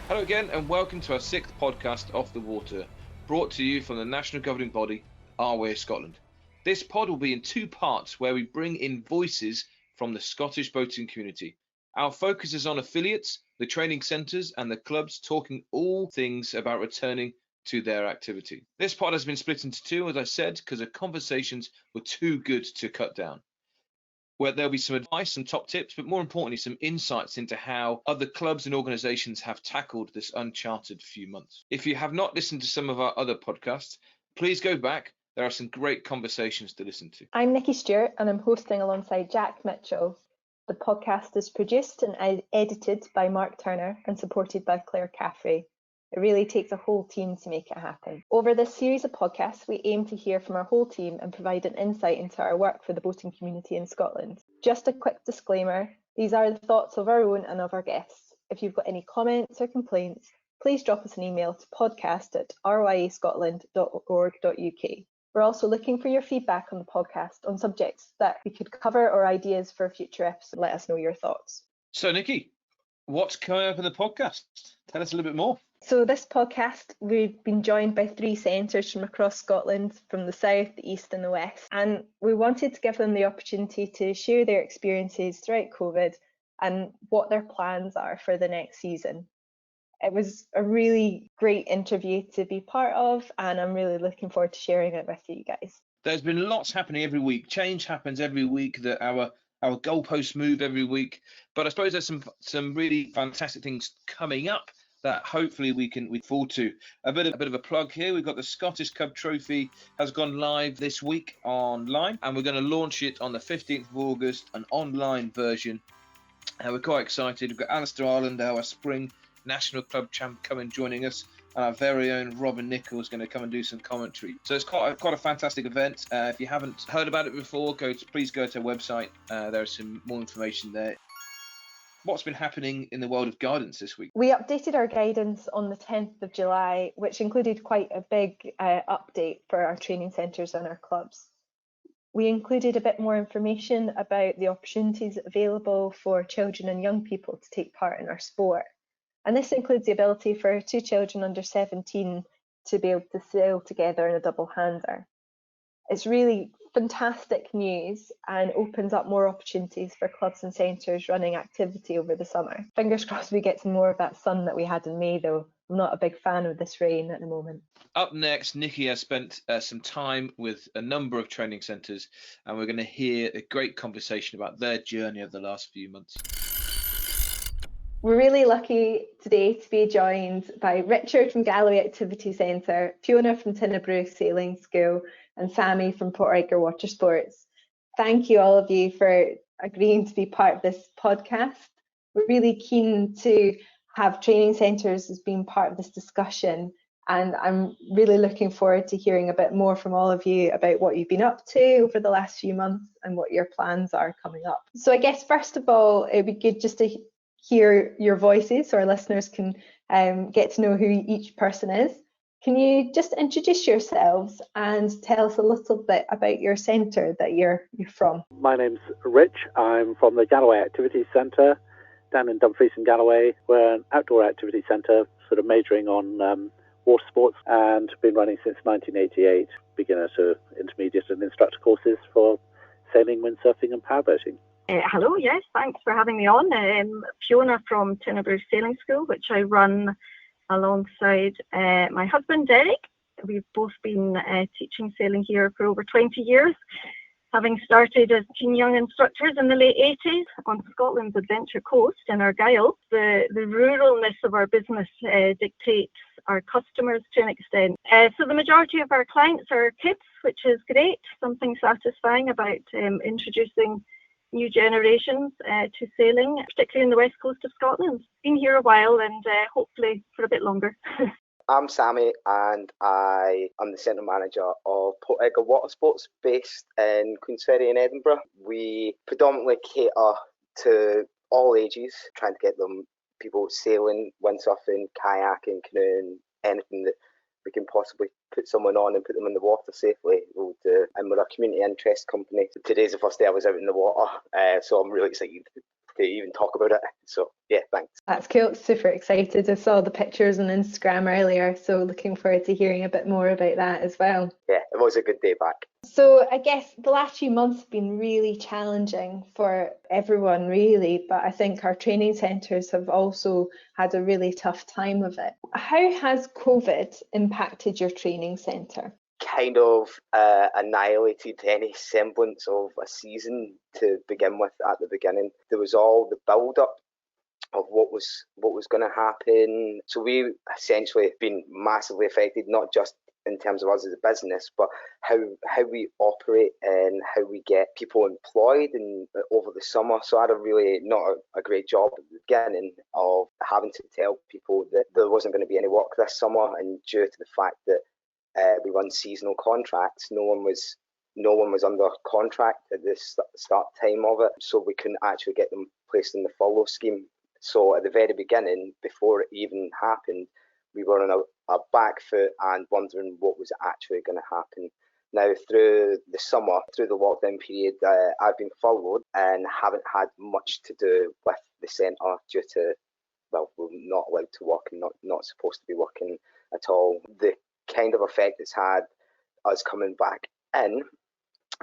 Hello again and welcome to our 6th podcast, Off the Water, brought to you from the national governing body, RYA Scotland. This pod will be in 2 parts where we bring in voices from the Scottish boating community. Our focus is on affiliates, the training centres and the clubs, talking all things about returning to their activity. This pod has been split into 2, as I said, because the conversations were too good to cut down, where there'll be some advice, some top tips, but more importantly, some insights into how other clubs and organisations have tackled this uncharted few months. If you have not listened to some of our other podcasts, please go back. There are some great conversations to listen to. I'm Nikki Stewart and I'm hosting alongside Jack Mitchell. The podcast is produced and edited by Mark Turner and supported by Claire Caffrey. It really takes a whole team to make it happen. Over this series of podcasts, we aim to hear from our whole team and provide an insight into our work for the boating community in Scotland. Just a quick disclaimer, these are the thoughts of our own and of our guests. If you've got any comments or complaints, please drop us an email to podcast@ryascotland.org.uk. We're also looking for your feedback on the podcast on subjects that we could cover or ideas for a future episode. Let us know your thoughts. So, Nikki, what's coming up in the podcast? Tell us a little bit more. So this podcast, we've been joined by 3 centres from across Scotland, from the south, the east and the west. And we wanted to give them the opportunity to share their experiences throughout COVID and what their plans are for the next season. It was a really great interview to be part of, and I'm really looking forward to sharing it with you guys. There's been lots happening every week. Change happens every week, that our goalposts move every week. But I suppose there's some really fantastic things coming up that hopefully we forward to. A bit of a plug here. We've got the Scottish Cup Trophy has gone live this week online, and we're going to launch it on the 15th of August, an online version. And we're quite excited. We've got Alistair Ireland, our spring national club champ, coming joining us, and our very own Robin Nichols going to come and do some commentary. So it's quite a fantastic event. If you haven't heard about it before, please go to our website. There's some more information there. What's been happening in the world of guidance this week? We updated our guidance on the 10th of July, which included quite a big update for our training centres and our clubs. We included a bit more information about the opportunities available for children and young people to take part in our sport. And this includes the ability for 2 children under 17 to be able to sail together in a double hander. It's really fantastic news and opens up more opportunities for clubs and centres running activity over the summer. Fingers crossed we get some more of that sun that we had in May, though. I'm not a big fan of this rain at the moment. Up next, Nikki has spent some time with a number of training centres, and we're going to hear a great conversation about their journey of the last few months. We're really lucky today to be joined by Richard from Galloway Activity Centre, Fiona from Tighnabruaich Sailing School, and Sami from Edgar Watersports. Thank you all of you for agreeing to be part of this podcast. We're really keen to have training centres as being part of this discussion, and I'm really looking forward to hearing a bit more from all of you about what you've been up to over the last few months and what your plans are coming up. So I guess first of all, it'd be good just to hear your voices so our listeners can get to know who each person is. Can you just introduce yourselves and tell us a little bit about your centre that you're from? My name's Rich. I'm from the Galloway Activity Centre down in Dumfries and Galloway. We're an outdoor activity centre, sort of majoring on water sports, and been running since 1988, beginner to intermediate and instructor courses for sailing, windsurfing and powerboating. Hello, yes, thanks for having me on. Fiona from Tighnabruaich Sailing School, which I run alongside my husband Derek. We've both been teaching sailing here for over 20 years, having started as teen young instructors in the late 80s on Scotland's Adventure Coast in Argyll. The ruralness of our business dictates our customers to an extent. So the majority of our clients are kids, which is great. Something satisfying about introducing new generations to sailing, particularly in the west coast of Scotland. Been here a while and hopefully for a bit longer. I'm Sami and I am the centre manager of Edgar Watersports based in Queensferry in Edinburgh. We predominantly cater to all ages, trying to get them people sailing, windsurfing, kayaking, canoeing, anything that we can possibly put someone on and put them in the water safely. We'll do. And we're a community interest company. Today's the first day I was out in the water, so I'm really excited. to even talk about it. So yeah, thanks. That's cool. Super excited. I saw the pictures on Instagram earlier, so looking forward to hearing a bit more about that as well. Yeah, it was a good day back. So I guess the last few months have been really challenging for everyone, really, but I think our training centres have also had a really tough time of it. How has COVID impacted your training centre? Kind of annihilated any semblance of a season to begin with. At the beginning, there was all the build-up of what was going to happen. So we essentially been massively affected, not just in terms of us as a business, but how we operate and how we get people employed and over the summer. So I had not a great job at the beginning of having to tell people that there wasn't going to be any work this summer, and due to the fact that we run seasonal contracts, no one was under contract at the start time of it, so we couldn't actually get them placed in the furlough scheme. So at the very beginning, before it even happened, we were on a back foot and wondering what was actually going to happen. Now, through the summer, through the lockdown period, I've been furloughed and haven't had much to do with the centre due to, well, we're not allowed to work and not supposed to be working at all. The kind of effect it's had us coming back in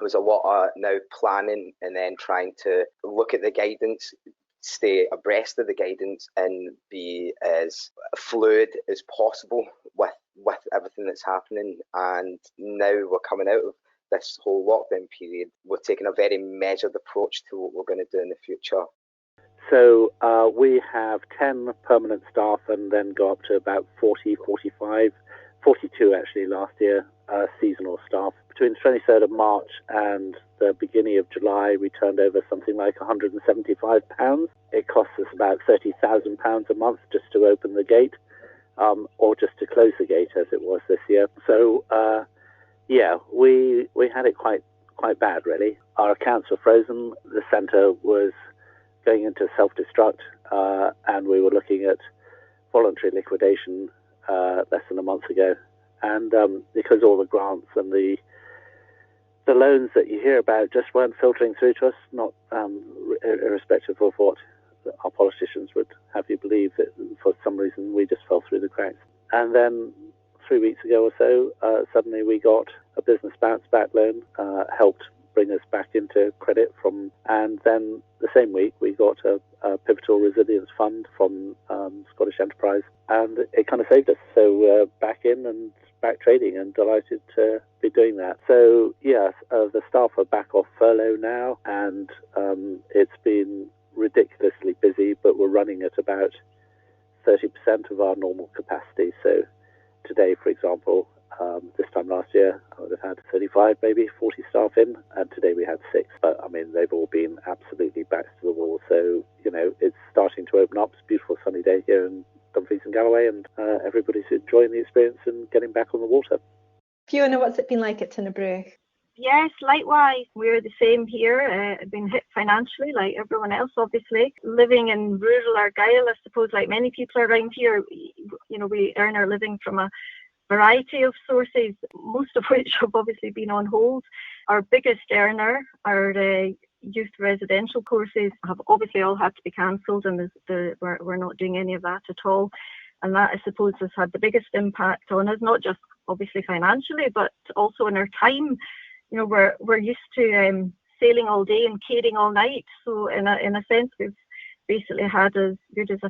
was a lot of now planning and then trying to look at the guidance, stay abreast of the guidance and be as fluid as possible with everything that's happening. And now we're coming out of this whole lockdown period, we're taking a very measured approach to what we're going to do in the future. So we have 10 permanent staff and then go up to about 40, 45, 42 actually last year, seasonal staff. Between the 23rd of March and the beginning of July, we turned over something like £175. It costs us about £30,000 a month just to open the gate, or just to close the gate as it was this year. So, yeah, we had it quite bad, really. Our accounts were frozen. The centre was going into self-destruct, and we were looking at voluntary liquidation less than a month ago. And because all the grants and the loans that you hear about just weren't filtering through to us, not irrespective of what our politicians would have you believe, that for some reason we just fell through the cracks. And then 3 weeks ago or so, suddenly we got a business bounce back loan, helped bring us back into credit from, and then the same week we got a pivotal resilience fund from Scottish Enterprise, and it kind of saved us. So we're back in and back trading and delighted to be doing that. So yes, the staff are back off furlough now, and it's been ridiculously busy, but we're running at about 30% of our normal capacity. So today, for example, this time last year, I would have had 35, maybe 40 staff in, and today we had 6. But I mean, they've all been absolutely backs to the wall. So, you know, it's starting to open up. It's a beautiful sunny day here in Dumfries and Galloway, and everybody's enjoying the experience and getting back on the water. Fiona, what's it been like at Tighnabruaich? Yes, likewise. We're the same here. Been hit financially like everyone else, obviously. Living in rural Argyll, I suppose, like many people around here, you know, we earn our living from a variety of sources, most of which have obviously been on hold. Our biggest earner, our youth residential courses, have obviously all had to be cancelled, and we're not doing any of that at all. And that, I suppose, has had the biggest impact on us, not just obviously financially, but also in our time. You know, we're used to sailing all day and caring all night. So in a sense, we've basically had as good as a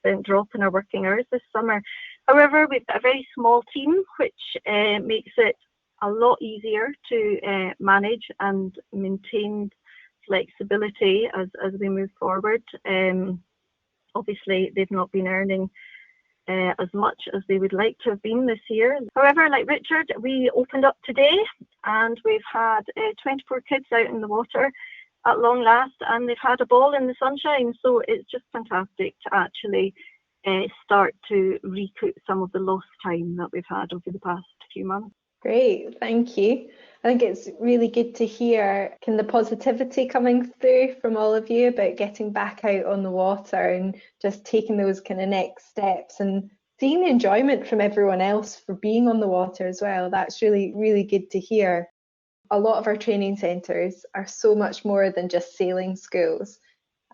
50% drop in our working hours this summer. However, we've got a very small team, which makes it a lot easier to manage and maintain flexibility as we move forward. Obviously, they've not been earning as much as they would like to have been this year. However, like Richard, we opened up today and we've had 24 kids out in the water at long last, and they've had a ball in the sunshine. So it's just fantastic to actually start to recoup some of the lost time that we've had over the past few months. Great, thank you. I think it's really good to hear the positivity coming through from all of you about getting back out on the water and just taking those kind of next steps and seeing the enjoyment from everyone else for being on the water as well. That's really, really good to hear. A lot of our training centres are so much more than just sailing schools.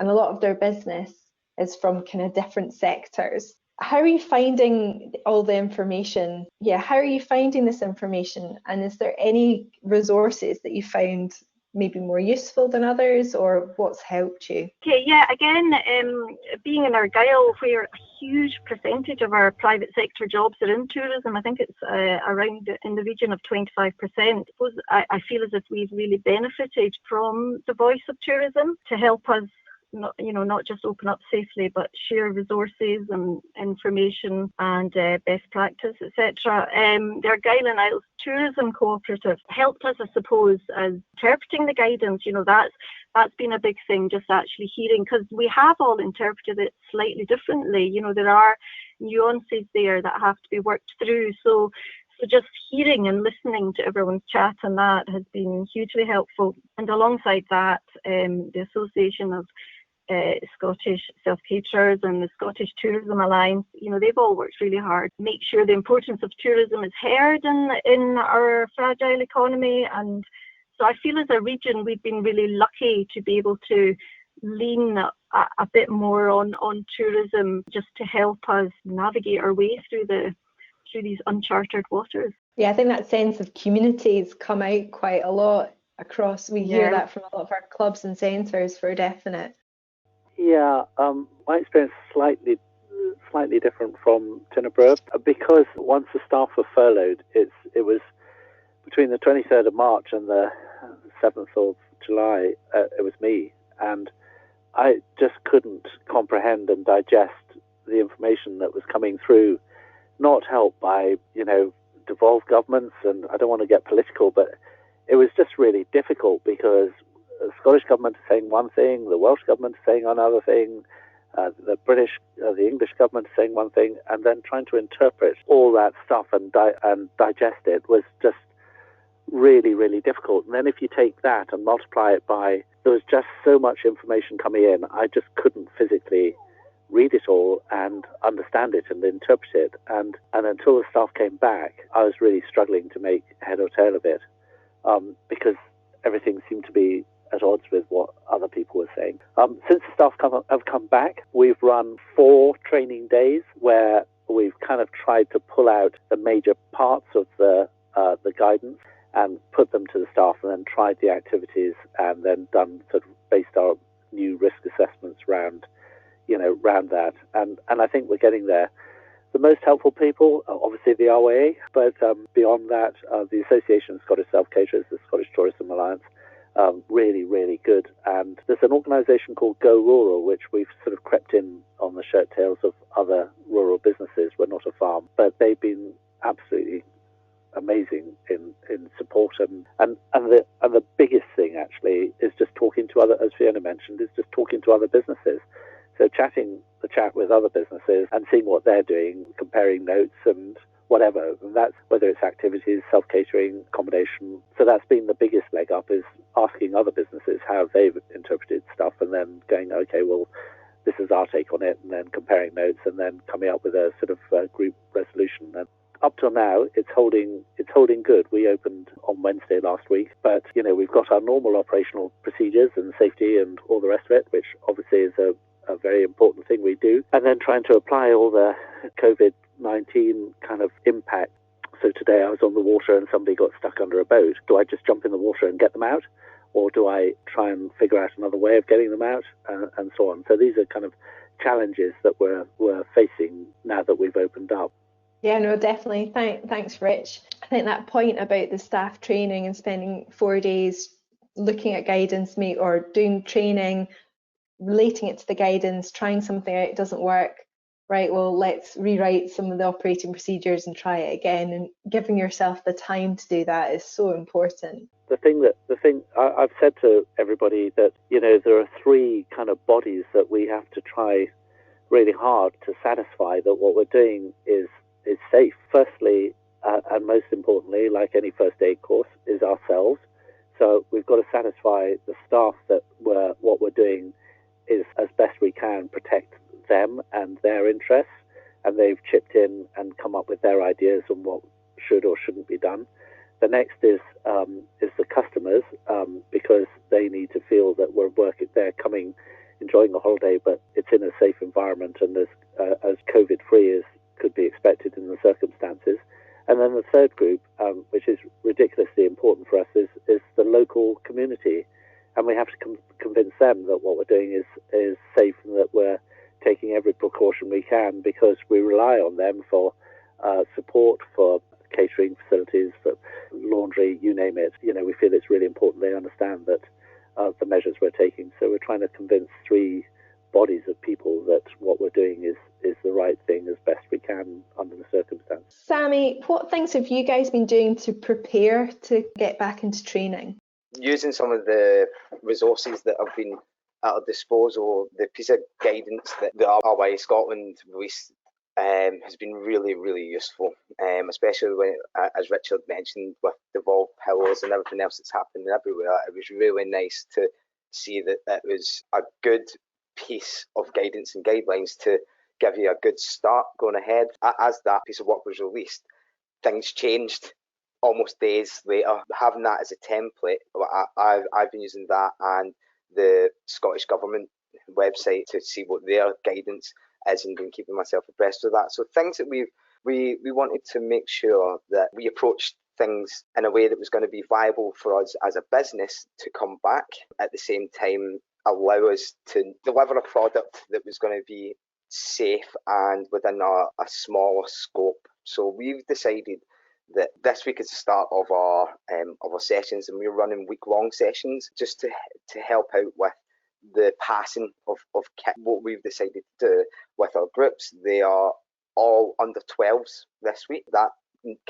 and a lot of their business is from kind of different sectors. How are you finding all the information? Yeah, how are you finding this information? And is there any resources that you found maybe more useful than others, or what's helped you? Okay, yeah, again, being in Argyll, where a huge percentage of our private sector jobs are in tourism, I think it's around in the region of 25%. I feel as if we've really benefited from the voice of tourism to help us not just open up safely, but share resources and information and best practice, etc. The Argyll and Isles Tourism Cooperative helped us, I suppose, as interpreting the guidance. That's been a big thing, just actually hearing, because we have all interpreted it slightly differently. There are nuances there that have to be worked through. So just hearing and listening to everyone's chat and that has been hugely helpful. And alongside that, the Association of Scottish Self-Caterers and the Scottish Tourism Alliance, they've all worked really hard to make sure the importance of tourism is heard in our fragile economy. And so I feel as a region, we've been really lucky to be able to lean a bit more on tourism just to help us navigate our way through these uncharted waters. Yeah, I think that sense of communities come out quite a lot across. We hear that from a lot of our clubs and centres for definite. Yeah, my experience is slightly different from Tighnabruaich, because once the staff were furloughed, it was between the 23rd of March and the 7th of July, it was me, and I just couldn't comprehend and digest the information that was coming through, not helped by, devolved governments, and I don't want to get political, but it was just really difficult because the Scottish government is saying one thing, the Welsh government is saying another thing, the English government is saying one thing, and then trying to interpret all that stuff and digest it was just really, really difficult. And then if you take that and multiply it by, there was just so much information coming in, I just couldn't physically read it all and understand it and interpret it. And until the staff came back, I was really struggling to make head or tail of it, because everything seemed to be at odds with what other people were saying. Since the staff have come back, we've run 4 training days where we've kind of tried to pull out the major parts of the guidance and put them to the staff, and then tried the activities, and then based our new risk assessments around that. And I think we're getting there. The most helpful people, obviously the RYA, but beyond that, the Association of Scottish Self-Caterers, the Scottish Tourism Alliance, really, really good. And there's an organisation called Go Rural, which we've sort of crept in on the shirt tails of other rural businesses. We're not a farm, but they've been absolutely amazing in support. And the biggest thing actually is just talking to other, as Fiona mentioned, is just talking to other businesses. So the chat with other businesses and seeing what they're doing, comparing notes and whatever. And that's whether it's activities, self-catering, accommodation. So that's been the biggest leg up, is asking other businesses how they've interpreted stuff, and then going, okay, well, this is our take on it, and then comparing notes, and then coming up with a sort of group resolution. And up till now, it's holding good. We opened on Wednesday last week, but we've got our normal operational procedures and safety and all the rest of it, which obviously is a very important thing we do, and then trying to apply all the COVID-19 kind of impact. So today I was on the water and somebody got stuck under a boat. Do I just jump in the water and get them out, or do I try and figure out another way of getting them out, and so on? So these are kind of challenges that we're facing now that we've opened up. Yeah, no, definitely. Thanks, Rich. I think that point about the staff training and spending 4 days looking at guidance, or doing training, relating it to the guidance, trying something out, it doesn't work. Right, well, let's rewrite some of the operating procedures and try it again. And giving yourself the time to do that is so important. The thing I've said to everybody that, there are 3 kind of bodies that we have to try really hard to satisfy that what we're doing is safe. Firstly, and most importantly, like any first aid course, is ourselves. So we've got to satisfy the staff that what we're doing is, as best we can, protect them and their interests, and they've chipped in and come up with their ideas on what should or shouldn't be done. The next is the customers, because they need to feel that they're coming enjoying a holiday, but it's in a safe environment and as COVID-free as could be expected in the circumstances. And then the third group, which is ridiculously important for us, is the local community. And we have to convince them that what we're doing is safe and that we're taking every precaution we can, because we rely on them for support, for catering facilities, for laundry, you name it. We feel it's really important they understand that the measures we're taking. So we're trying to convince three bodies of people that what we're doing is the right thing as best we can under the circumstances. Sami, what things have you guys been doing to prepare to get back into training? Using some of the resources that have been at our disposal, the piece of guidance that the RYA Scotland released has been really, really useful, especially when, as Richard mentioned, with devolved pillows and everything else that's happening everywhere. It was really nice to see that it was a good piece of guidance and guidelines to give you a good start going ahead. As that piece of work was released, things changed almost days later. Having that as a template, I've been using that and the Scottish Government website to see what their guidance is and been keeping myself abreast of that. So things that we wanted to make sure that we approached things in a way that was going to be viable for us as a business to come back, at the same time allow us to deliver a product that was going to be safe and within a smaller scope. So we've decided that this week is the start of our sessions, and we're running week-long sessions just to help out with the passing of kit. What we've decided to do with our groups, they are all under 12s this week. That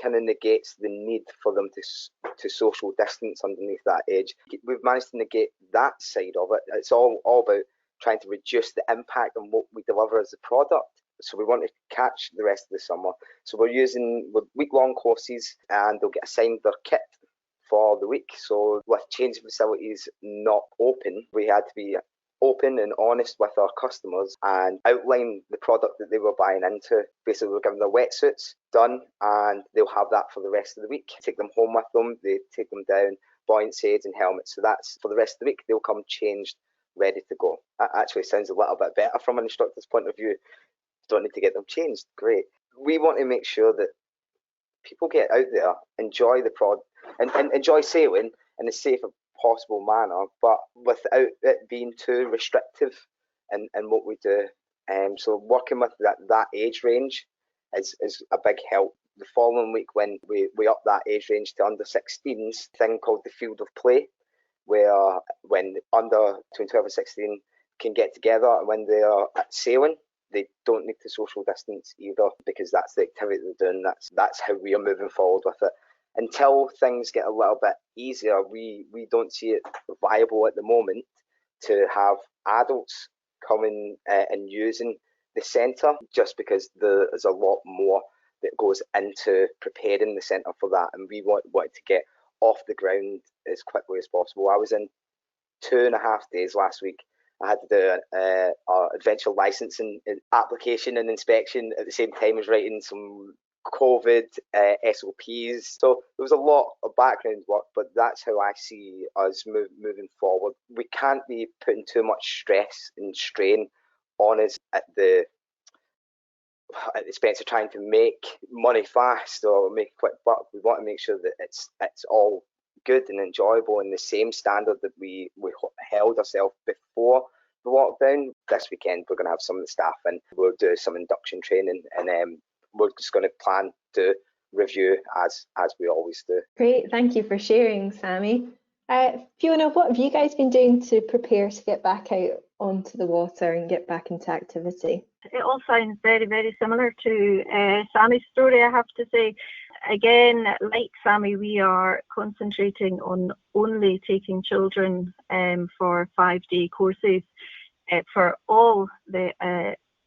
kind of negates the need for them to social distance underneath that age. We've managed to negate that side of it. It's all about trying to reduce the impact on what we deliver as a product. So we want to catch the rest of the summer. So we're using week-long courses, and they'll get assigned their kit for the week. So with changing facilities not open, we had to be open and honest with our customers and outline the product that they were buying into. Basically, we're giving their wetsuits done, and they'll have that for the rest of the week. Take them home with them, they take them down, buoyancy aids and helmets. So that's for the rest of the week. They'll come changed, ready to go. That actually sounds a little bit better from an instructor's point of view. Don't need to get them changed. Great. We want to make sure that people get out there, enjoy the product, and enjoy sailing in a safe possible manner, but without it being too restrictive in what we do. So working with that age range is a big help. The following week, when we up that age range to under 16s, thing called the field of play, where when under between 12 and 16 can get together, and when they are at sailing, they don't need to social distance either, because that's the activity they're doing. That's how we are moving forward with it. Until things get a little bit easier, we don't see it viable at the moment to have adults coming and using the centre, just because there's a lot more that goes into preparing the centre for that, and we wanted to get off the ground as quickly as possible. I was in 2.5 days last week. I had to do our adventure licensing application and inspection at the same time as writing some COVID SOPs. So there was a lot of background work, but that's how I see us moving forward. We can't be putting too much stress and strain on us at the expense of trying to make money fast or make a quick buck. We want to make sure that it's all good and enjoyable in the same standard that we held ourselves before the lockdown. This weekend we're going to have some of the staff and we'll do some induction training, and we're just going to plan to review as we always do. Great, thank you for sharing, Sami. Fiona, what have you guys been doing to prepare to get back out onto the water and get back into activity? It all sounds very, very similar to Sami's story, I have to say. Again, like Sami, we are concentrating on only taking children for 5-day courses for all the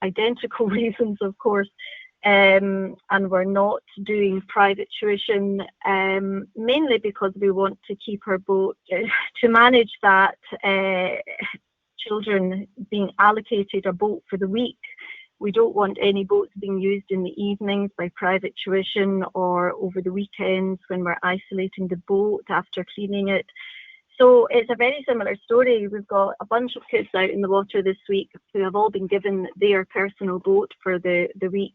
identical reasons, of course. And we're not doing private tuition, mainly because we want to keep our boat, to manage that children being allocated a boat for the week. We don't want any boats being used in the evenings by private tuition or over the weekends when we're isolating the boat after cleaning it. So it's a very similar story. We've got a bunch of kids out in the water this week who have all been given their personal boat for the week.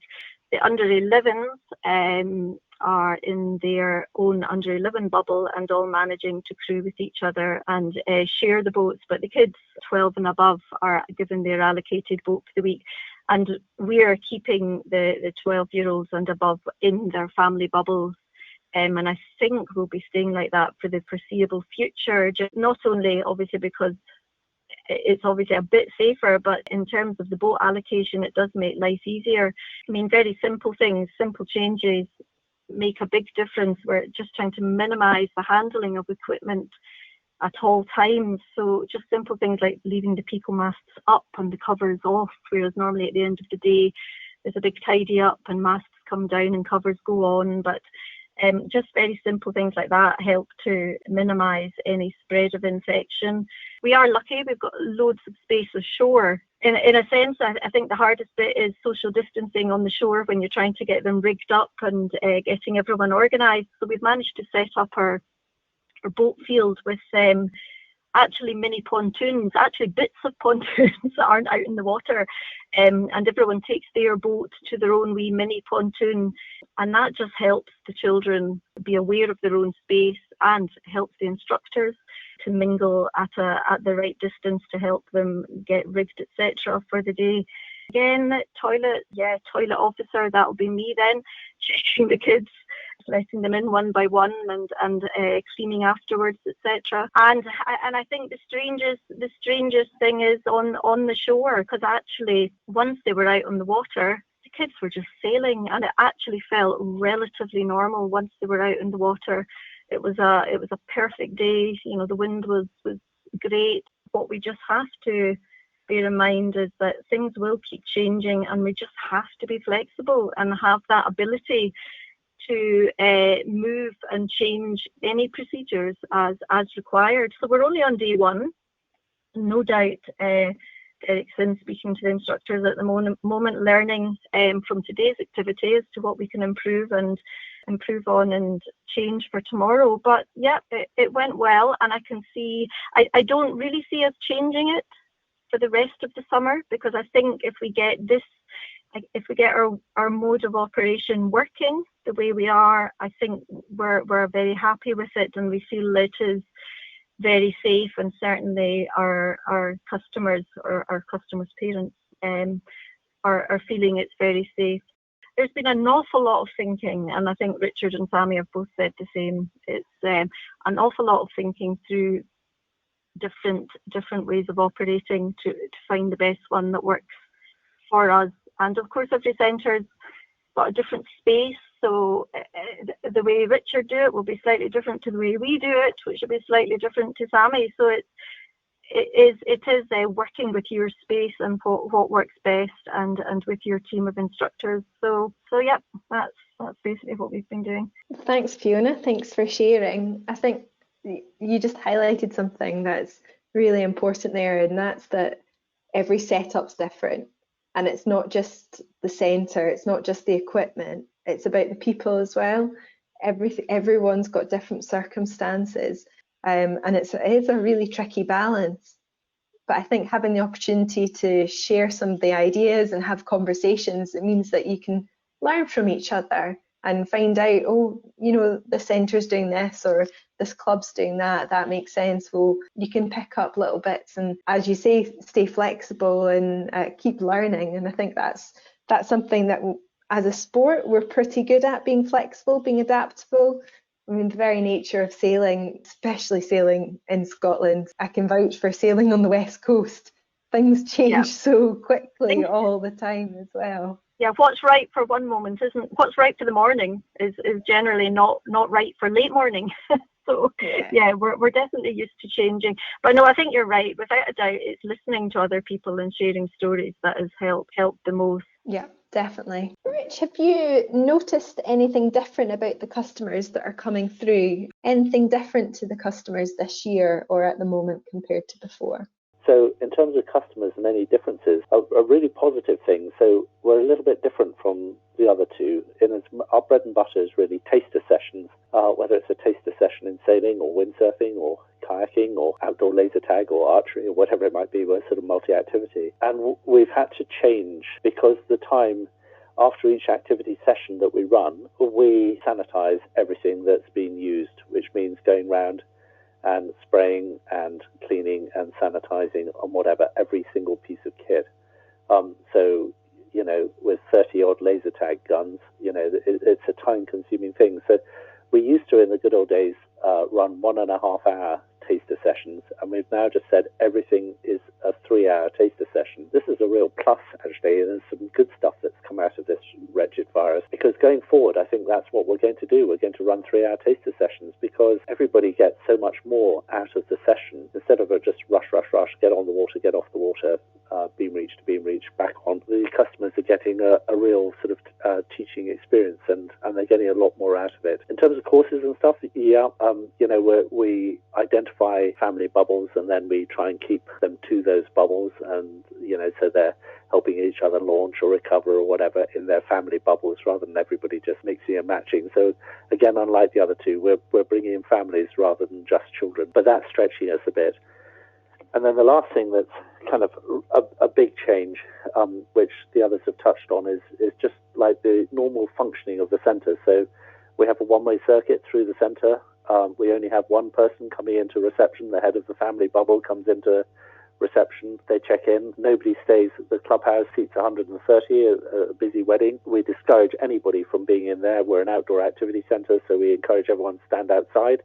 The under 11s are in their own under 11 bubble and all managing to crew with each other and share the boats. But the kids 12 and above are given their allocated boat for the week. And we're keeping the 12-year-olds and above in their family bubbles. And I think we'll be staying like that for the foreseeable future, just not only obviously because it's obviously a bit safer, but in terms of the boat allocation, it does make life easier. I mean, very simple things, simple changes make a big difference. We're just trying to minimise the handling of equipment at all times. So just simple things like leaving the people masts up and the covers off, whereas normally at the end of the day, there's a big tidy up and masts come down and covers go on. But just very simple things like that help to minimise any spread of infection. We are lucky, we've got loads of space ashore. In a sense, I think the hardest bit is social distancing on the shore when you're trying to get them rigged up and getting everyone organised. So we've managed to set up our boat field with actually mini pontoons, actually bits of pontoons that aren't out in the water, and everyone takes their boat to their own wee mini pontoon, and that just helps the children be aware of their own space and helps the instructors to mingle at the right distance to help them get rigged, etc. for the day. Again, toilet officer, that'll be me then, checking the kids, letting them in one by one and cleaning afterwards, etc. And I think the strangest thing is on the shore, because actually once they were out on the water, the kids were just sailing, and it actually felt relatively normal once they were out in the water. It was a perfect day. You know, the wind was great. What we just have to bear in mind is that things will keep changing, and we just have to be flexible and have that ability to move and change any procedures as required. So we're only on day one. No doubt Eric's been speaking to the instructors at the moment, learning from today's activity as to what we can improve on and change for tomorrow. But yeah, it went well, and I can see, I don't really see us changing it for the rest of the summer, because I think if we get our mode of operation working the way we are, I think we're very happy with it, and we feel it is very safe, and certainly our customers or our customers' parents are feeling it's very safe. There's been an awful lot of thinking, and I think Richard and Sami have both said the same. It's an awful lot of thinking through different ways of operating to find the best one that works for us. And of course, every centre's got a different space, so the way Richard do it will be slightly different to the way we do it, which will be slightly different to Sami. So it is working with your space and what works best, and with your team of instructors. So yeah, that's basically what we've been doing. Thanks, Fiona. Thanks for sharing. I think you just highlighted something that's really important there, and that's that every setup's different. And it's not just the centre, it's not just the equipment, it's about the people as well. Everyone's got different circumstances, and it is a really tricky balance. But I think having the opportunity to share some of the ideas and have conversations, it means that you can learn from each other and find out, oh, you know, the centre's doing this or this club's doing that makes sense. Well, you can pick up little bits and, as you say, stay flexible and keep learning. And I think that's something that as a sport we're pretty good at, being flexible, being adaptable. I mean, the very nature of sailing, especially sailing in Scotland, I can vouch for sailing on the West Coast. Things change so quickly all the time as well. Yeah, what's right for one moment what's right for the morning is generally not right for late morning. So yeah, we're definitely used to changing. But no, I think you're right. Without a doubt, it's listening to other people and sharing stories that has helped the most. Yeah, definitely. Rich, have you noticed anything different about the customers that are coming through? Anything different to the customers this year or at the moment compared to before? So in terms of customers and any differences, a really positive thing. So we're a little bit different from the other two. Our bread and butter is really taster sessions, whether it's a taster session in sailing or windsurfing or kayaking or outdoor laser tag or archery or whatever it might be, we're sort of multi-activity. And we've had to change because the time after each activity session that we run, we sanitize everything that's been used, which means going round and spraying and cleaning and sanitizing on whatever, every single piece of kit. So, you know, with 30-odd laser tag guns, you know, it's a time-consuming thing. So we used to, in the good old days, run 1.5-hour taster sessions, and we've now just said everything is a 3-hour taster session. This is a real plus, actually, and there's some good stuff that's come out of this wretched virus, because going forward, I think that's what we're going to do. We're going to run 3-hour taster sessions because everybody gets so much more out of the session. Instead of a just rush, get on the water, get off the water, beam reach to beam reach, back on, the customers are getting a real sort of teaching experience, and they're getting a lot more out of it. In terms of courses and stuff, yeah, you know, we identify family bubbles, and then we try and keep them to those bubbles, and, you know, so they're helping each other launch or recover or whatever in their family bubbles, rather than everybody just mixing and matching. So again, unlike the other two, we're bringing in families rather than just children, but that's stretching us a bit. And then the last thing that's kind of a big change, which the others have touched on, is just like the normal functioning of the centre. So we have a one-way circuit through the centre. We only have one person coming into reception. The head of the family bubble comes into reception. They check in. Nobody stays. The clubhouse seats 130, a busy wedding. We discourage anybody from being in there. We're an outdoor activity centre, so we encourage everyone to stand outside.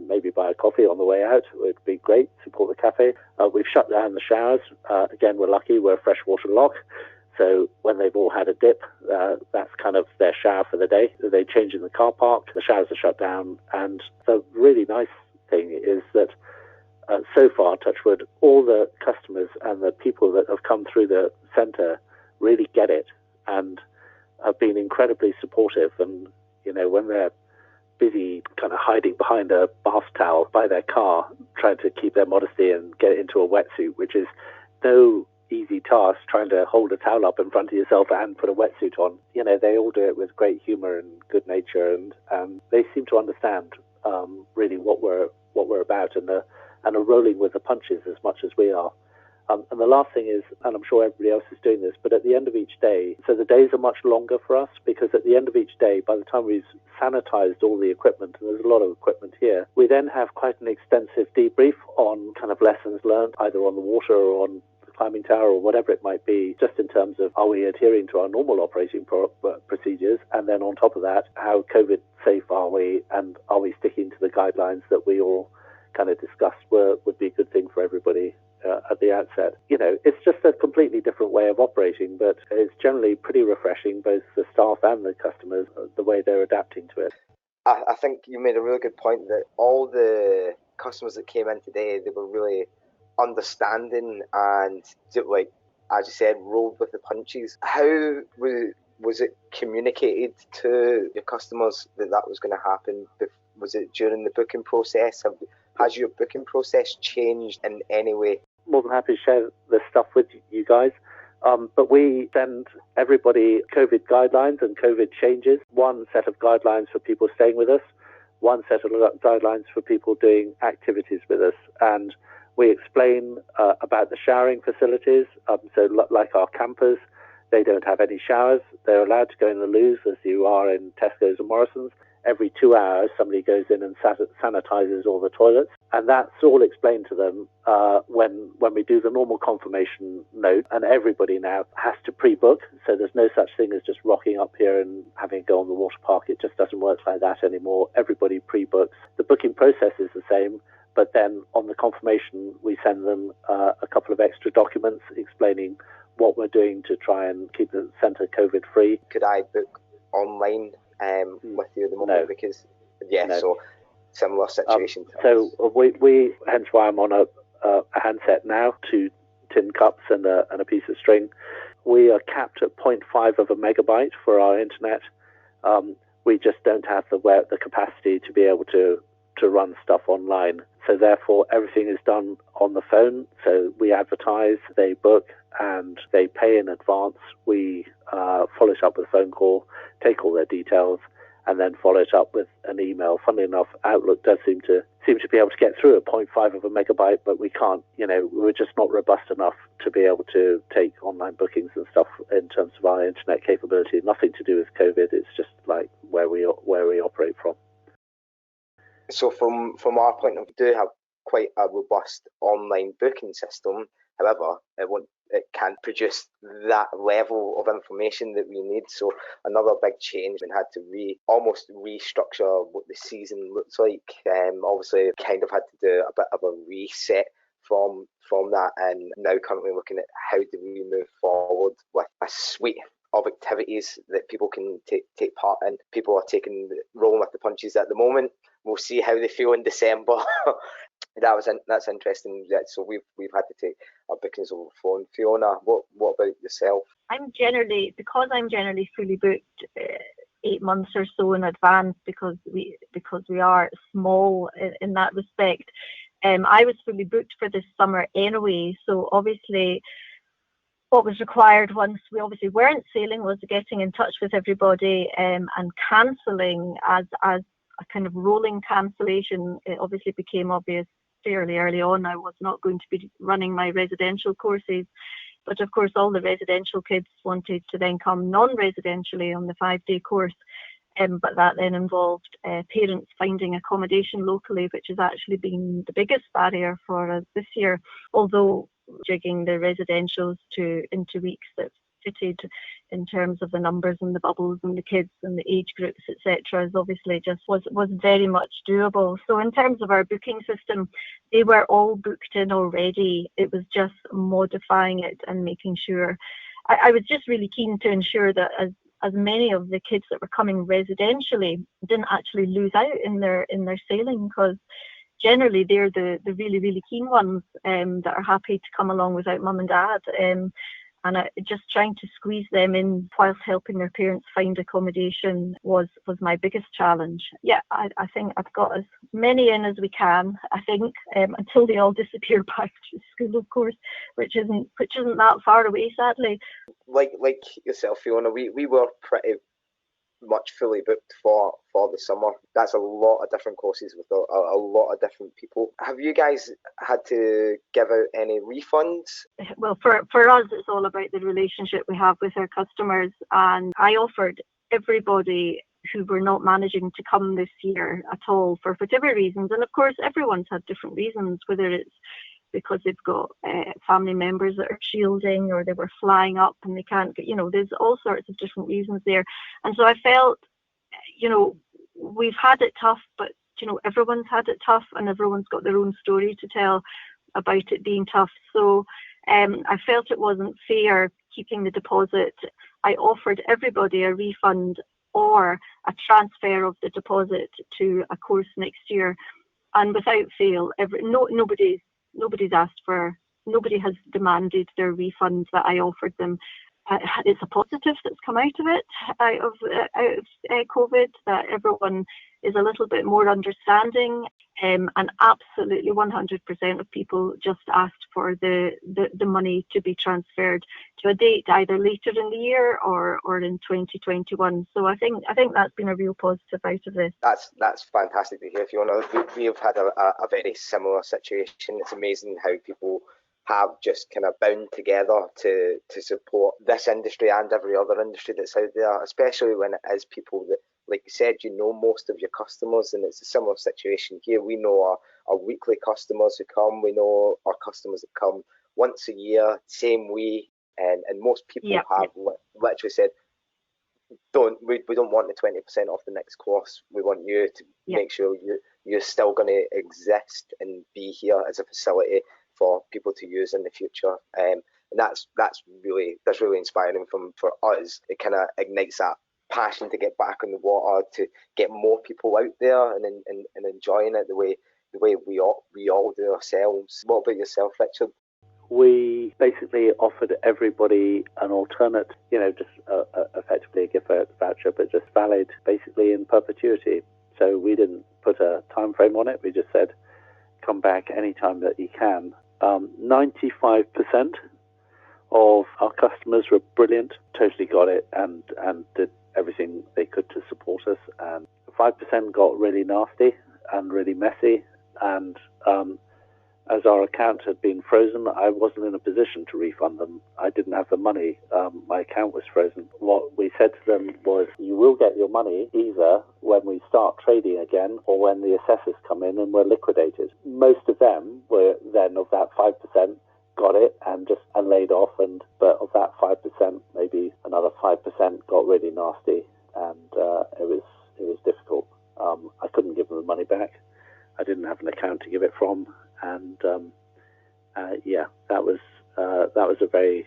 Maybe buy a coffee on the way out. It would be great. Support the cafe. We've shut down the showers. Again, we're lucky. We're a freshwater lock. So when they've all had a dip, that's kind of their shower for the day. They change in the car park. The showers are shut down. And the really nice thing is that so far, touch wood, all the customers and the people that have come through the centre really get it and have been incredibly supportive. And, you know, when they're busy kind of hiding behind a bath towel by their car, trying to keep their modesty and get into a wetsuit, which is no easy task, trying to hold a towel up in front of yourself and put a wetsuit on. You know, they all do it with great humour and good nature, and they seem to understand really what we're about, and are rolling with the punches as much as we are. And the last thing is, and I'm sure everybody else is doing this, but at the end of each day, so the days are much longer for us, because at the end of each day, by the time we've sanitized all the equipment, and there's a lot of equipment here, we then have quite an extensive debrief on kind of lessons learned, either on the water or on the climbing tower or whatever it might be, just in terms of, are we adhering to our normal operating procedures? And then on top of that, how COVID safe are we, and are we sticking to the guidelines that we all kind of discussed would be a good thing for everybody at the outset. You know, it's just a completely different way of operating, but it's generally pretty refreshing, both the staff and the customers, the way they're adapting to it. I think you made a really good point that all the customers that came in today, they were really understanding and, like, as you said, rolled with the punches. How was it communicated to your customers that was going to happen? Was it during the booking process? Has your booking process changed in any way? More than happy to share this stuff with you guys. But we send everybody COVID guidelines and COVID changes. One set of guidelines for people staying with us, one set of guidelines for people doing activities with us. And we explain about the showering facilities. So like our campers, they don't have any showers. They're allowed to go in the loos as you are in Tesco's and Morrison's. Every 2 hours, somebody goes in and sanitizes all the toilets. And that's all explained to them when we do the normal confirmation note. And everybody now has to pre-book. So there's no such thing as just rocking up here and having a go on the water park. It just doesn't work like that anymore. Everybody pre-books. The booking process is the same. But then on the confirmation, we send them a couple of extra documents explaining what we're doing to try and keep the centre COVID-free. Could I book online with you at the moment? No. Because, yeah, no. So similar situation. So we hence why I'm on a handset now, 2 tin cups and a piece of string. We are capped at 0.5 of a megabyte for our internet. We just don't have the capacity to be able to run stuff online. So therefore, everything is done on the phone. So we advertise, they book, and they pay in advance. We follow it up with a phone call, take all their details, and then follow it up with an email. Funnily enough, Outlook does seem to be able to get through at 0.5 of a megabyte, but we can't, we're just not robust enough to be able to take online bookings and stuff in terms of our internet capability. Nothing to do with COVID. It's just like where we operate from. So from our point of view, we do have quite a robust online booking system. However, it can't produce that level of information that we need. So another big change, we had to almost restructure what the season looks like. Obviously, kind of had to do a bit of a reset from that, and now currently looking at how do we move forward with a suite of activities that people can take part in. People are rolling with the punches at the moment. We'll see how they feel in December. That's interesting. Yeah, so we've had to take our bookings over the phone. Fiona, what about yourself? Because I'm generally fully booked 8 months or so in advance, because we are small in that respect. I was fully booked for this summer anyway. So obviously, what was required once we obviously weren't sailing was getting in touch with everybody and cancelling as a kind of rolling cancellation. It obviously became obvious fairly early on I was not going to be running my residential courses, but of course all the residential kids wanted to then come non-residentially on the 5-day course, but that then involved parents finding accommodation locally, which has actually been the biggest barrier for us this year, although jigging the residentials into weeks that fitted in terms of the numbers and the bubbles and the kids and the age groups, etc., is obviously just was very much doable. So in terms of our booking system, they were all booked in already. It was just modifying it and making sure. I was just really keen to ensure that as many of the kids that were coming residentially didn't actually lose out in their sailing, because generally they're the really, really keen ones that are happy to come along without mum and dad. And just trying to squeeze them in whilst helping their parents find accommodation was my biggest challenge. Yeah, I think I've got as many in as we can, I think, until they all disappear back to school, of course, which isn't that far away, sadly. Like yourself, Fiona, we were pretty much fully booked for the summer. That's a lot of different courses with a lot of different people. Have you guys had to give out any refunds? Well, for us, it's all about the relationship we have with our customers, and I offered everybody who were not managing to come this year at all for whatever reasons, and of course everyone's had different reasons, whether it's because they've got family members that are shielding, or they were flying up and they can't get, there's all sorts of different reasons there. And so I felt, we've had it tough, but, everyone's had it tough, and everyone's got their own story to tell about it being tough. So I felt it wasn't fair keeping the deposit. I offered everybody a refund or a transfer of the deposit to a course next year. And without fail, nobody has demanded their refund that I offered them. It's a positive that's come out of it, out of COVID, that everyone is a little bit more understanding, and absolutely 100% of people just asked for the money to be transferred to a date either later in the year or in 2021. So I think that's been a real positive out of this. That's fantastic to hear, Fiona. We have had a very similar situation. It's amazing how people have just kind of bound together to support this industry and every other industry that's out there, especially when it is people that, like you said, most of your customers, and it's a similar situation here. We know our weekly customers who come, we know our customers that come once a year, same way, and most people have literally said, we don't want the 20% off the next course. We want you to make sure you're still going to exist and be here as a facility for people to use in the future, and that's really inspiring for us. It kind of ignites that passion to get back on the water, to get more people out there and enjoying it the way we all do ourselves. What about yourself, Richard? We basically offered everybody an alternate, just effectively a gift voucher, but just valid basically in perpetuity. So we didn't put a time frame on it. We just said, come back anytime that you can. 95% of our customers were brilliant, totally got it, and did everything they could to support us. And 5% got really nasty and really messy. And as our account had been frozen, I wasn't in a position to refund them. I didn't have the money. My account was frozen. What we said to them was, you will get your money either when we start trading again or when the assessors come in and we're liquidated. Most of them were then, of that 5%, got it and laid off. But of that 5%, maybe another 5% got really nasty, and it was difficult. I couldn't give them the money back. I didn't have an account to give it from. And that was a very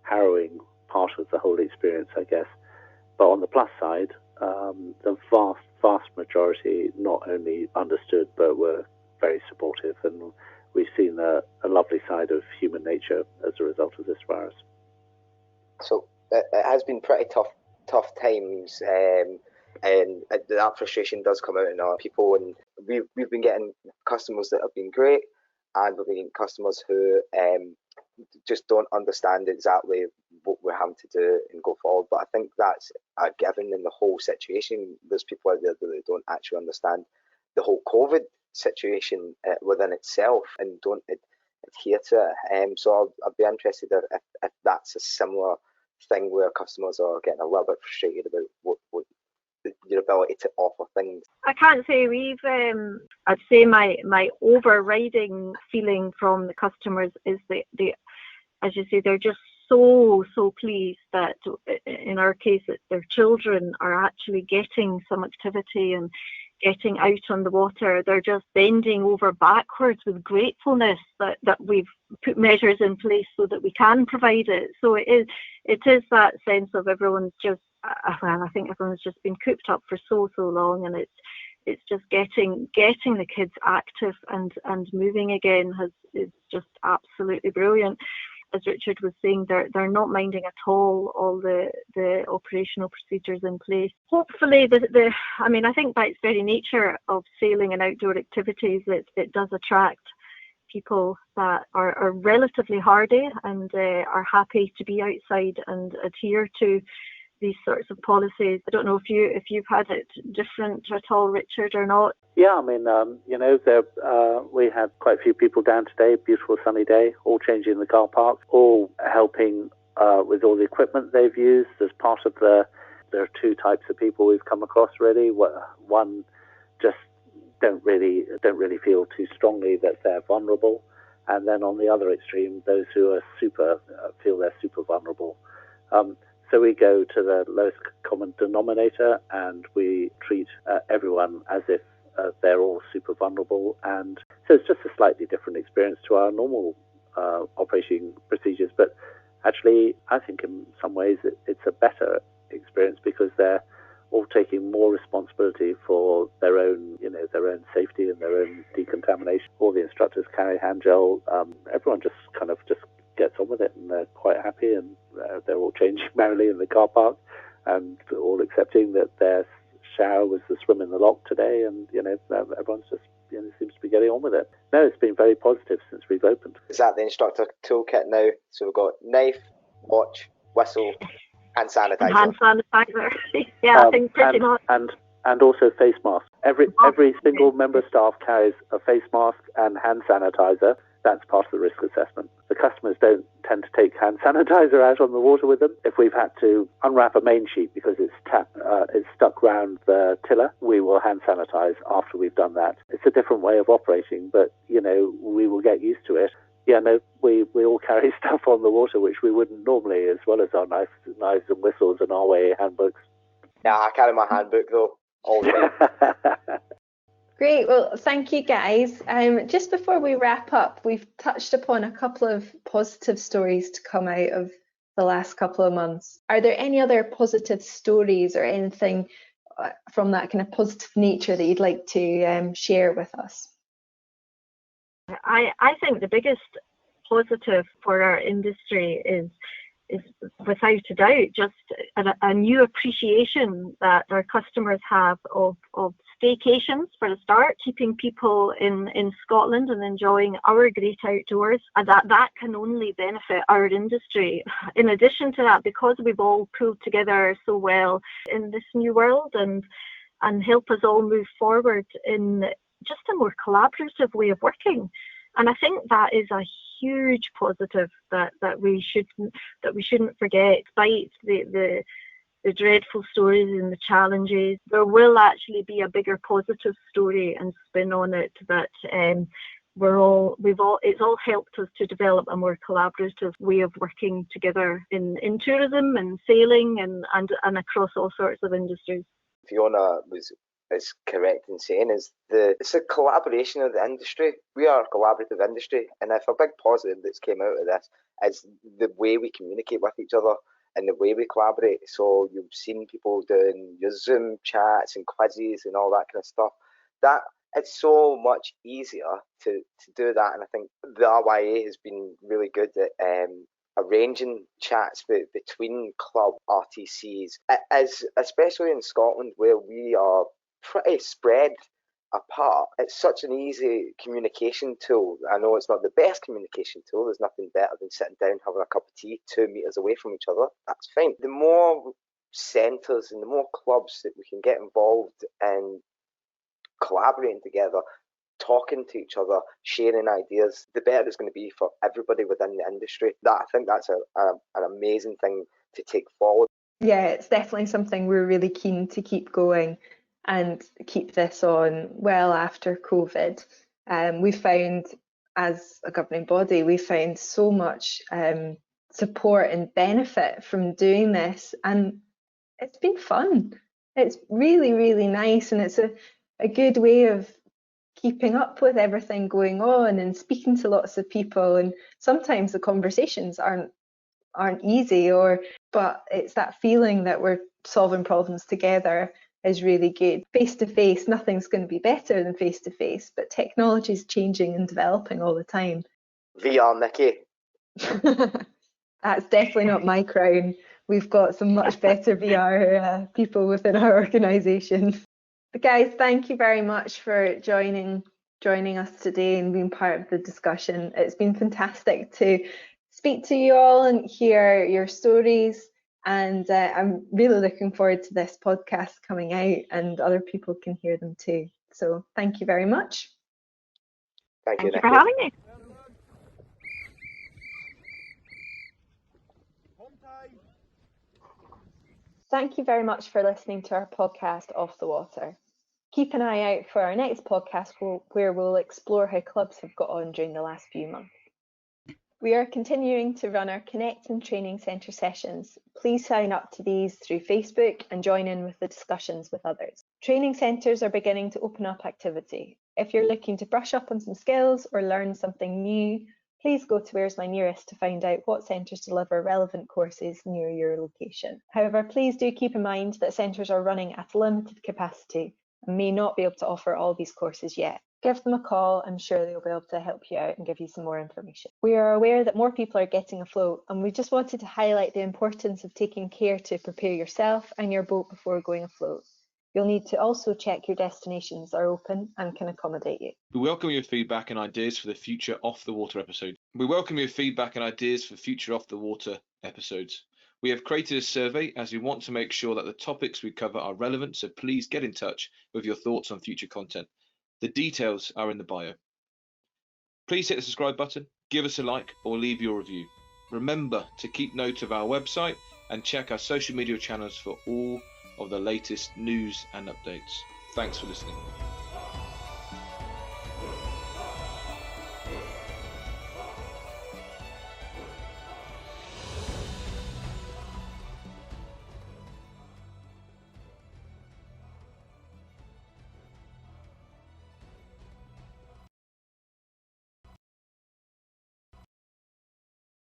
harrowing part of the whole experience, I guess. But on the plus side, the vast majority not only understood but were very supportive, and we've seen a lovely side of human nature as a result of this virus. So it has been pretty tough times, and that frustration does come out in our people, and we've been getting customers that have been great, and we've been getting customers who just don't understand exactly what we're having to do and go forward. But I think that's a given in the whole situation. There's people out there that don't actually understand the whole COVID situation within itself and don't adhere to it. So I'd be interested if that's a similar thing where customers are getting a little bit frustrated about what your ability to offer things. I can't say we've, I'd say my overriding feeling from the customers is that they, as you say, they're just so pleased that in our case that their children are actually getting some activity and getting out on the water. They're just bending over backwards with gratefulness that we've put measures in place so that we can provide it. So it is that sense of everyone's just, well, I think everyone's just been cooped up for so long, and it's just getting the kids active and moving again is just absolutely brilliant. As Richard was saying, they're not minding at all the operational procedures in place. Hopefully, I think by its very nature of sailing and outdoor activities, it does attract people that are relatively hardy and are happy to be outside and adhere to these sorts of policies. I don't know if you've had it different at all, Richard, or not. Yeah, I mean, we had quite a few people down today, beautiful sunny day, all changing the car park, all helping with all the equipment they've used as part of there are two types of people we've come across really. One just don't really feel too strongly that they're vulnerable. And then on the other extreme, those who are feel they're super vulnerable. So we go to the lowest common denominator and we treat everyone as if they're all super vulnerable. And so it's just a slightly different experience to our normal operating procedures. But actually, I think in some ways it's a better experience because they're all taking more responsibility for their own safety and their own decontamination. All the instructors carry hand gel. Everyone just gets on with it, and they're quite happy, and they're all changing merrily in the car park, and all accepting that their shower was the swim in the lock today, and everyone's just seems to be getting on with it. No, it's been very positive since we've opened. Is that the instructor toolkit now? So we've got knife, watch, whistle, hand sanitizer. Hand sanitizer. Yeah, I think pretty much. And also face masks. Every single member of staff carries a face mask and hand sanitizer. That's part of the risk assessment. The customers don't tend to take hand sanitizer out on the water with them. If we've had to unwrap a main sheet because it's stuck round the tiller, we will hand sanitize after we've done that. It's a different way of operating, but we will get used to it. Yeah, no, we all carry stuff on the water which we wouldn't normally, as well as our knives and whistles and RYA handbooks. Yeah, I carry my handbook though all the time. Great. Well, thank you, guys. Just before we wrap up, we've touched upon a couple of positive stories to come out of the last couple of months. Are there any other positive stories or anything from that kind of positive nature that you'd like to share with us? I think the biggest positive for our industry is without a doubt just a new appreciation that our customers have of staycations for a start, keeping people in Scotland and enjoying our great outdoors, and that can only benefit our industry. In addition to that, because we've all pulled together so well in this new world and help us all move forward in just a more collaborative way of working. And I think that is a huge positive that we shouldn't forget. Despite the dreadful stories and the challenges, there will actually be a bigger positive story and spin on it that it's all helped us to develop a more collaborative way of working together in tourism and sailing and across all sorts of industries. Fiona is correct in saying it's a collaboration of the industry. We are a collaborative industry, and if a big positive that's came out of this is the way we communicate with each other and the way we collaborate. So you've seen people doing your Zoom chats and quizzes and all that kind of stuff. That it's so much easier to do that, and I think the RYA has been really good at arranging chats between club RTCs, as especially in Scotland where we are pretty spread apart. It's such an easy communication tool. I know it's not the best communication tool. There's nothing better than sitting down having a cup of tea 2 meters away from each other. That's fine. The more centres and the more clubs that we can get involved in collaborating together, talking to each other, sharing ideas, the better it's going to be for everybody within the industry. I think that's an amazing thing to take forward. Yeah, it's definitely something we're really keen to keep going and keep this on well after COVID. We found, as a governing body, we found so much support and benefit from doing this, and it's been fun. It's really, really nice, and it's a good way of keeping up with everything going on and speaking to lots of people. And sometimes the conversations aren't easy, but it's that feeling that we're solving problems together is really good. Face to face, nothing's going to be better than face to face, but technology is changing and developing all the time. VR, Nikki. That's definitely not my crown. We've got some much better VR people within our organisation. But guys, thank you very much for joining us today and being part of the discussion. It's been fantastic to speak to you all and hear your stories. And I'm really looking forward to this podcast coming out and other people can hear them too. So thank you very much. Thank you for having me. Thank you very much for listening to our podcast, Off the Water. Keep an eye out for our next podcast where we'll explore how clubs have got on during the last few months. We are continuing to run our Connect and Training Centre sessions. Please sign up to these through Facebook and join in with the discussions with others. Training centres are beginning to open up activity. If you're looking to brush up on some skills or learn something new, please go to Where's My Nearest to find out what centres deliver relevant courses near your location. However, please do keep in mind that centres are running at limited capacity and may not be able to offer all these courses yet. Give them a call, I'm sure they'll be able to help you out and give you some more information. We are aware that more people are getting afloat, and we just wanted to highlight the importance of taking care to prepare yourself and your boat before going afloat. You'll need to also check your destinations are open and can accommodate you. We welcome your feedback and ideas for the future Off the Water episode. We welcome your feedback and ideas for future Off the Water episodes. We have created a survey as we want to make sure that the topics we cover are relevant, so please get in touch with your thoughts on future content. The details are in the bio. Please hit the subscribe button, give us a like, or leave your review. Remember to keep note of our website and check our social media channels for all of the latest news and updates. Thanks for listening.